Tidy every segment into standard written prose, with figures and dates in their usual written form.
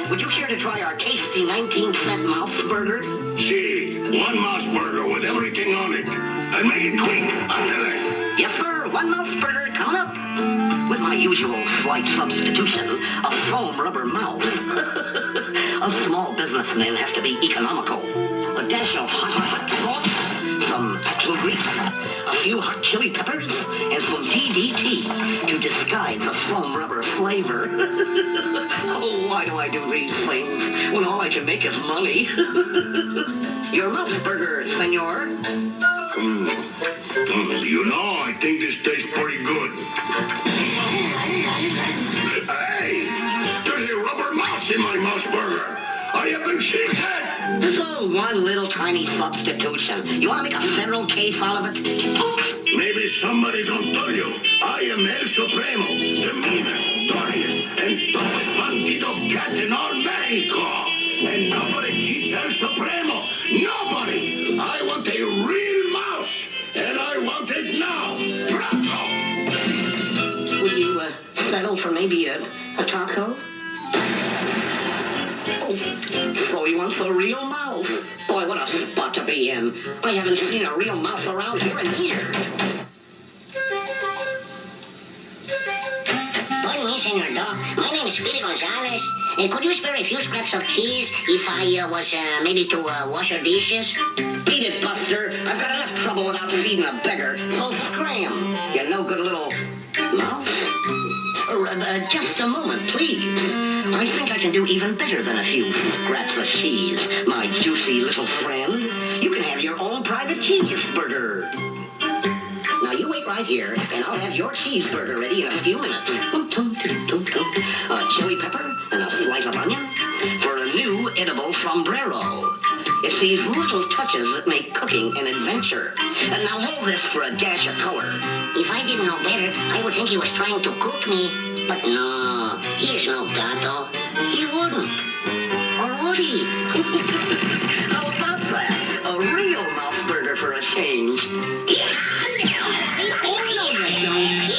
Would you care to try our tasty 19-cent Mouseburger? See, one Mouseburger with everything on it. And make it quick, andale. Yes, sir. One Mouseburger coming up. With my usual slight substitution, a foam rubber mouth. Us small businessmen have to be economical. A dash of hot sauce, some actual grease, a few hot chili peppers, and some DDT to disguise the foam rubber flavor. Oh, why do I do these things when all I can make is money? Your Mouseburger, senor. You know, I think this tastes pretty good. Hey, there's a rubber mouse in my Mouseburger. I haven't seen that. So one little tiny substitution. You want to make a federal case out of it? Maybe somebody don't tell you. I am El Supremo, the meanest, dirtiest, and toughest bandito cat in all Mexico. And nobody cheats El Supremo. Nobody. I want a real mouse. And I want it now. Pronto. Will you settle for maybe a taco? Oh, so he wants a real mouse. Boy, what a spot to be in. I haven't seen a real mouse around here in years. Pardon me, Senor Doc. My name is Speedy Gonzales. Could you spare a few scraps of cheese if I was maybe to wash your dishes? Beat it, Buster. I've got enough trouble without feeding a beggar, so scram. You no good little mouse. Just a moment, please. I think I can do even better than a few scraps of cheese, my juicy little friend. You can have your own private cheeseburger. Now you wait right here, and I'll have your cheeseburger ready in a few minutes. A chili pepper and a slice of onion for a new edible sombrero. It's these little touches that make cooking an adventure. And now hold this for a dash of color. If I didn't know better, I would think he was trying to cook me. But no, he is no gato. He wouldn't. Or would he? How about that? A real Mouseburger for a change. Oh, no, you don't.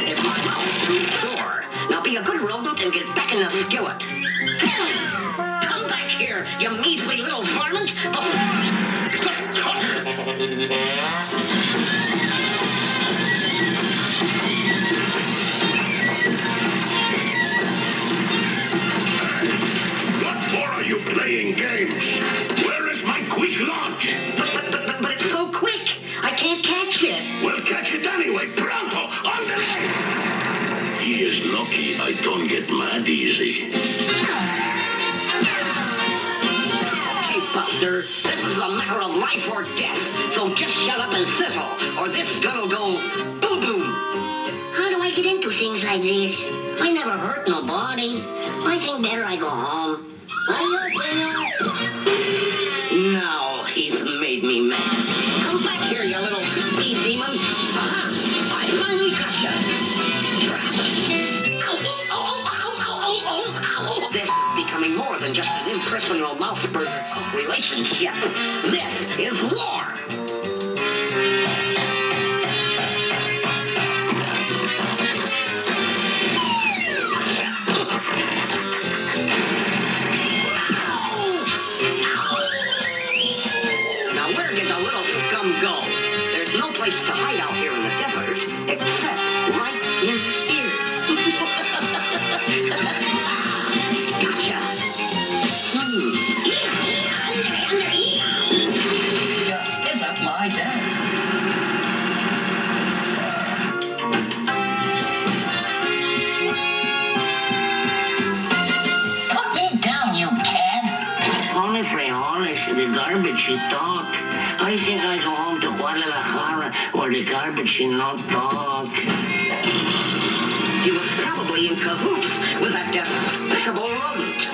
It's my mouse-proof door. Now be a good rodent and get back in the skillet. Come back here, you measly little varmint, before What for are you playing games? Where is my quick launch? But it's so quick. I can't catch it. Well, catch it anyway. Pronto, on the leg. He is lucky I don't get mad easy. Okay, Buster, this is a matter of life or death. So just shut up and sizzle, or this gun'll go boom-boom. How do I get into things like this? I never hurt nobody. I think better I go home. Adios, senor. Now he's made me mad. Come back here, you little speed demon. Aha! I finally gotcha. Trapped. Ow, ow, ow, ow, ow, ow, ow. This is becoming more than just an impersonal Mouseburger cook relationship. This is war. Go. There's no place to hide out here in the desert except right in here. Gotcha. Just is up my day. garbage talk. I think I go home to Guadalajara where the garbage not talk. He was probably in cahoots with that despicable rodent.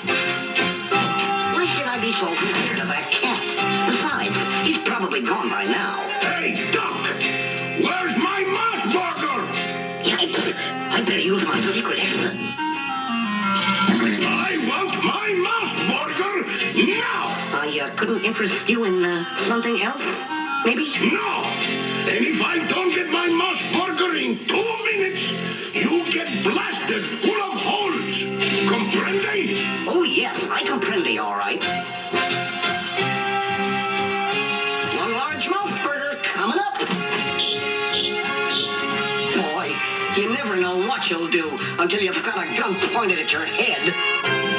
Why should I be so scared of that cat? Besides, he's probably gone by now. Hey, Duck! Where's my Mouseburger? Yikes! I better use my secret exit. I want my Mouseburger now! I couldn't interest you in something else? Maybe? No! And if I don't get my Mouseburger in 2 minutes, you get blasted full of holes. Comprende? Oh, yes, I comprende, all right. One large Mouseburger coming up. Boy, you never know what you'll do until you've got a gun pointed at your head.